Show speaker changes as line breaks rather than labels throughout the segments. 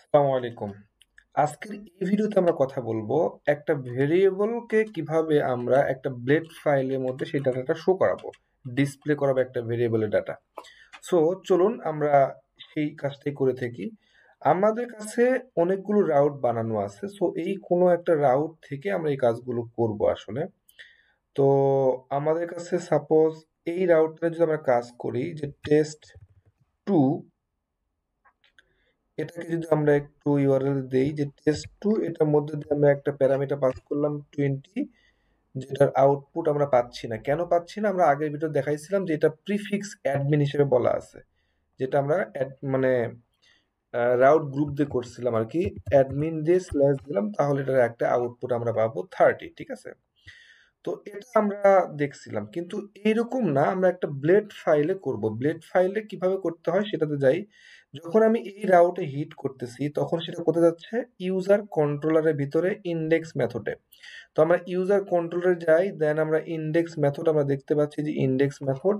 আসসালামু আলাইকুম। আজকের এই ভিডিওতে আমরা কথা বলবো একটা ভেরিয়েবলকে কিভাবে আমরা একটা ব্লেড ফাইলের মধ্যে সেই ডাটাটা শো করাবো, ডিসপ্লে করাবো একটা ভেরিয়েবলের ডাটা। সো চলুন আমরা সেই কাজটাই করে থাকি। আমাদের কাছে অনেকগুলো রাউট বানানো আছে, সো এই কোনো একটা রাউট থেকে আমরা এই কাজগুলো করব আসলে। তো আমাদের কাছে সাপোজ এই রাউটটা যদি আমরা কাজ করি যে টেস্ট টু, এটাকে যদি আমরা একটু ইউআরএল দেই যে টেস্ট2, এটার মধ্যে দিয়ে আমরা একটা প্যারামিটার পাস করলাম 20, যেটার আউটপুট আমরা পাচ্ছি না। কেন পাচ্ছি না? আমরা আগের ভিডিও দেখাইছিলাম যে এটা প্রিফিক্স অ্যাডমিন হিসেবে বলা আছে, যেটা আমরা মানে রাউট গ্রুপ দিয়ে করছিলাম আর কি। অ্যাডমিন দিয়ে স্ল্যাশ দিলাম, তাহলে এটার একটা আউটপুট আমরা পাবো 30, ঠিক আছে? তো এটা আমরা দেখছিলাম, কিন্তু এইরকম না, আমরা একটা ব্লেড ফাইলে করব। ব্লেড ফাইলে কিভাবে করতে হয় সেটাতে যাই। যখন আমি এই রাউটে হিট করতেছি তখন সেটা কোথায় যাচ্ছে? ইউজার কন্ট্রোলারের ভিতরে ইন্ডেক্স মেথডে। তো আমরা ইউজার কন্ট্রোলারে যাই, দেন আমরা ইন্ডেক্স মেথড আমরা দেখতে পাচ্ছি যে ইন্ডেক্স মেথড।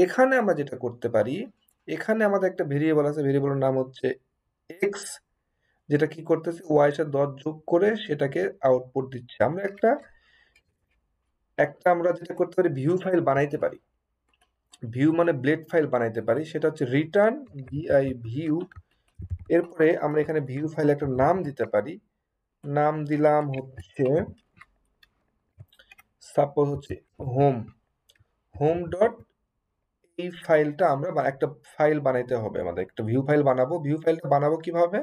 এখানে আমরা যেটা করতে পারি, এখানে আমাদের একটা ভেরিয়েবল আছে, ভেরিয়েবলের নাম হচ্ছে এক্স, যেটা কি করতেছে ওয়াই সাথে দশ যোগ করে সেটাকে আউটপুট দিচ্ছে। আমরা একটা একটা আমরা যেটা করতে পারি, ভিউ ফাইল বানাইতে পারি। ভিউ মানে ব্লেড ফাইল বানাইতে পারি, সেটা হচ্ছে রিটার্ন ভিআই ভিউ। এরপরে আমরা এখানে ভিউ ফাইল একটা নাম দিতে পারি। নাম দিলাম হচ্ছে সাপোজ হচ্ছে হোম হোম ডট। এই ফাইলটা আমরা একটা ফাইল বানাইতে হবে, আমাদের একটা ভিউ ফাইল বানাবো। ভিউ ফাইলটা বানাবো কিভাবে?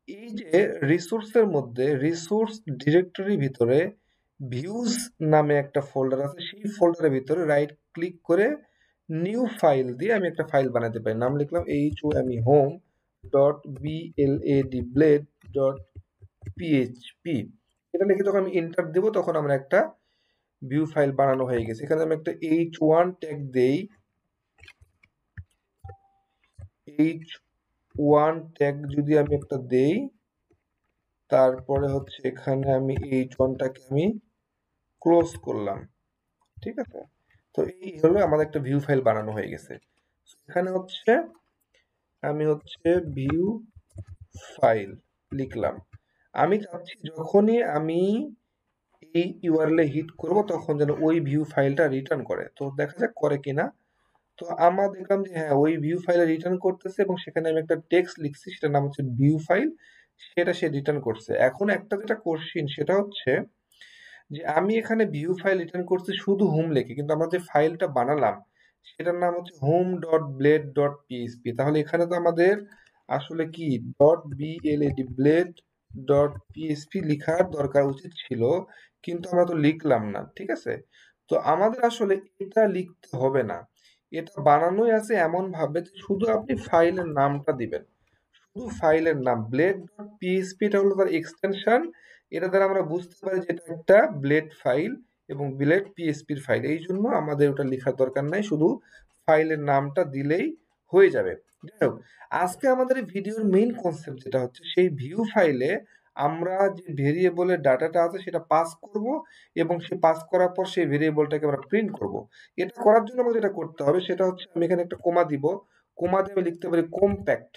এই যে রিসোর্সের মধ্যে রিসোর্স ডিরেক্টরির ভিতরে ভিউজ নামে একটা ফোল্ডার আছে, সেই ফোল্ডারের ভিতরে রাইট ক্লিক করে নিউ ফাইল দিয়ে আমি একটা ফাইল বানাতে পারি। নাম লিখলাম home dot B L A D blade dot PHP. এটা লিখে যখন আমি এন্টার দেবো তখন আমরা একটা ভিউ ফাইল বানানো হয়ে গেছে। এখানে আমি একটা h1 ট্যাগ দেই। h1 ট্যাগ যদি আমি একটা দেই, তারপরে হচ্ছে এখানে আমি h1টাকে আমি ক্লোজ করলাম, ঠিক আছে? তো এই হলো আমাদের একটা ভিউ ফাইল বানানো হয়ে গেছে। এখানে হচ্ছে আমি হচ্ছে ভিউ ফাইল লিখলাম। আমি চাচ্ছি যখনই আমি এই ইউআরএল এ হিট করব তখন যেন ওই ভিউ ফাইলটা রিটার্ন করে। তো দেখা যাক করে কিনা। তো আমরা দেখলাম যে হ্যাঁ, ওই ভিউ ফাইলে রিটার্ন করতেছে এবং সেখানে আমি একটা টেক্সট লিখছি, সেটার নাম হচ্ছে ভিউ ফাইল। সেটা সে রিটার্ন করছে। এখন একটা যেটা কোশ্চিন সেটা হচ্ছে যে আমি এখানে ভিউ ফাইল রিটার্ন করছি শুধু হোম লিখে, কিন্তু আমরা যে ফাইলটা বানালাম সেটার নাম হচ্ছে home dot blade dot PHP. তাহলে এখানে তো আমাদের আসলে কি dot B L A D blade dot PHP লেখার দরকার উচিত ছিল, কিন্তু আমরা তো লিখলাম না, ঠিক আছে? তো আমাদের আসলে এটা লিখতে হবে না। এটা বানানোই আছে এমন ভাবে যে শুধু আপনি ফাইলের নামটা দিবেন, শুধু ফাইলের নাম ব্লেড ডট পিএইচপি, এটা হলো তার এক্সটেনশন। এটা দ্বারা আমরা বুঝতে পারি যে এটা একটা ব্লেড ফাইল এবং ব্লেড পিএইচপির ফাইল। এই জন্য আমাদের ওটা লেখার দরকার নাই, শুধু ফাইলের নামটা দিলেই হয়ে যাবে। যাই হোক, আজকে আমাদের এই ভিডিওর মেইন কনসেপ্ট যেটা হচ্ছে, সেই ভিউ ফাইলে আমরা যে ভেরিয়েবলের ডাটাটা আছে সেটা পাস করব, এবং সে পাস করার পর সেই ভেরিয়েবলটাকে আমরা প্রিন্ট করব। এটা করার জন্য আমাদের যেটা করতে হবে সেটা হচ্ছে, আমি এখানে একটা কোমা দিব। কোমা দিয়ে আমি লিখতে পারি কম্প্যাক্ট,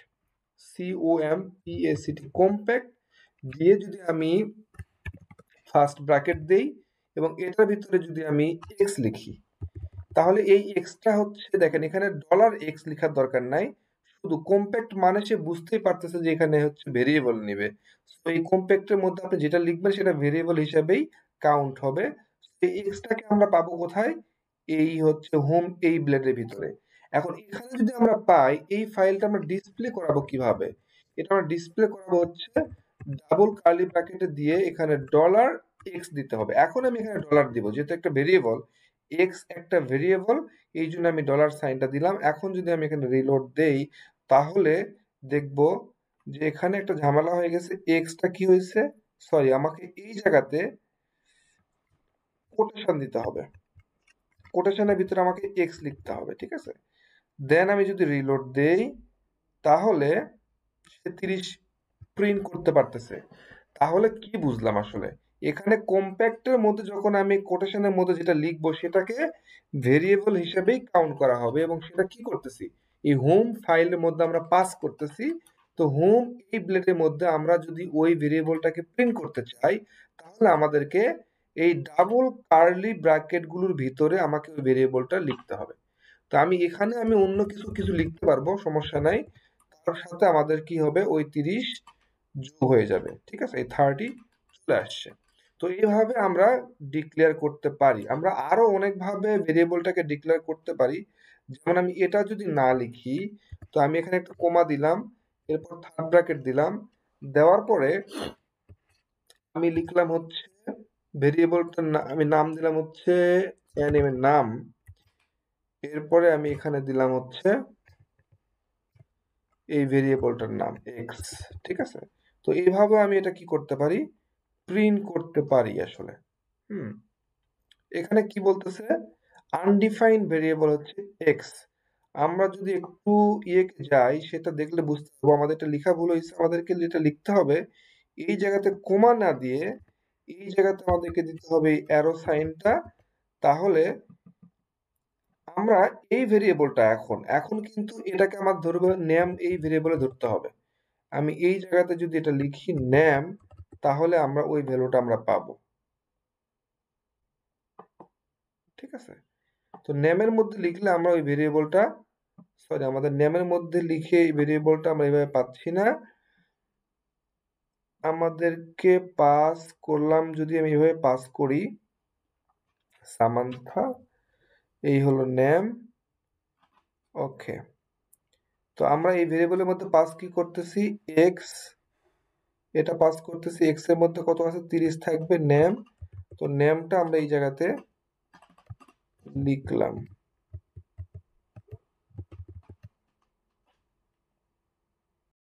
COMPACT, কম্প্যাক্ট দিয়ে যদি আমি ফার্স্ট ব্র্যাকেট দেই এবং এটার ভিতরে যদি আমি এক্স লিখি, তাহলে এই এক্সটা হচ্ছে, দেখেন এখানে $x লেখার দরকার নাই, শুধু কম্প্যাক্ট মানে সে বুঝতেই পারতেছে যে এখানে হচ্ছে ভেরিয়েবল নেবে। তো এই কম্প্যাক্টের মধ্যে আপনি যেটা লিখবেন সেটা ভেরিয়েবল হিসাবেই কাউন্ট হবে। এই এক্সটাকে আমরা পাবো কোথায়? এই হচ্ছে হোম এই ব্লেডের ভিতরে। এখন এখানে যদি আমরা পাই, এই ফাইলটা আমরা ডিসপ্লে করাবো কিভাবে? এটা আমরা ডিসপ্লে করাবো হচ্ছে ডাবল কার্লি ব্র্যাকেটে দিয়ে এখানে $x দিতে হবে। এখন আমি এখানে ডলার দিব, যেহেতু একটা ভেরিয়েবল, এক্স একটা ভেরিয়েবল, এই জন্য আমি ডলার সাইনটা দিলাম। এখন যদি আমি এখানে রিলোড দেই, তাহলে দেখব যে এখানে একটা ঝামেলা হয়ে গেছে। এক্সটা কি হয়েছে, সরি, আমাকে এই জায়গাতে কোটেশন দিতে হবে। কোটেশনের ভিতরে আমাকে এক্স লিখতে হবে, ঠিক আছে? দেন আমি যদি রিলোড দেই, তাহলে সে 30 প্রিন্ট করতে পারতেছে। তাহলে কি বুঝলাম আসলে? এখানে কম্প্যাক্টের মধ্যে যখন আমি কোটেশনের মধ্যে যেটা লিখবো সেটাকে ভেরিয়েবল হিসেবেই কাউন্ট করা হবে, এবং সেটা কি করতেছি, এই হোম ফাইলের মধ্যে আমরা পাস করতেছি। তো হোম এই ব্লেডের মধ্যে আমরা যদি ওই ভেরিয়েবলটাকে প্রিন্ট করতে চাই, তাহলে আমাদেরকে এই ডাবল কার্লি ব্র্যাকেটগুলোর ভিতরে আমাকে ওই ভেরিয়েবলটা লিখতে হবে। তো আমি এখানে অন্য কিছু লিখতে পারবো, সমস্যা নাই। তার সাথে আমাদের কি হবে, ওই 30 যোগ হয়ে যাবে। ঠিক আছে, এই 30 চলে আসছে। তো এইভাবে আমরা ডিক্লেয়ার করতে পারি। আমরা আরো অনেকভাবে ভেরিয়েবলটাকে ডিক্লেয়ার করতে পারি। যেমন আমি এটা যদি না লিখি, তো আমি এখানে একটা কমা দিলাম, এরপর থার্ড ব্র্যাকেট দিলাম, দেওয়ার পরে আমি লিখলাম হচ্ছে ভেরিয়েবলটার আমি নাম দিলাম হচ্ছে অ্যানিমের নাম। এরপরে আমি এখানে দিলাম হচ্ছে এই ভেরিয়েবলটার নাম এক্স। ঠিক আছে, তো এইভাবে আমি এটা কি করতে পারি, প্রিন্ট করতে পারি আসলে। হুম, এখানে কি বলতেছে, আনডিফাইন্ড ভেরিয়েবল হচ্ছে এক্স। আমরা যদি একটু যাই, সেটা দেখলে বুঝতে পারবো আমাদের এটা লেখা ভুল হয়েছে। আমাদেরকে যেটা লিখতে হবে, এই জায়গাতে কোমা না দিয়ে এই জায়গাতে আমাদেরকে দিতে হবে এই অ্যারো সাইনটা। তাহলে আমরা এই ভেরিয়েবলটা এখন এখন কিন্তু এটাকে আমার ধরবে নেম, এই ভেরিয়েবলে ধরতে হবে। আমি এই জায়গাতে যদি এটা লিখি নেম, তাহলে আমরা ওই ভ্যালুটা আমরা পাবো। ঠিক আছে, তো নেমের মধ্যে লিখলে আমরা ওই ভেরিয়েবলটা, সরি, আমাদের নেমের মধ্যে লিখে এই ভেরিয়েবলটা আমরা এইভাবে পাচ্ছি না। আমাদেরকে পাস করলাম, যদি আমি এইভাবে পাস করি সামান্থা, এই হলো নেম। ওকে, তো আমরা এই ভেরিয়েবলের মধ্যে পাস কি করতেছি, এক্স, এটা পাস করতেছি। এক্স এর মধ্যে কত আছে, 30 থাকবে নেম। তো নেমটা আমরা এই জায়গাতে লিখলাম।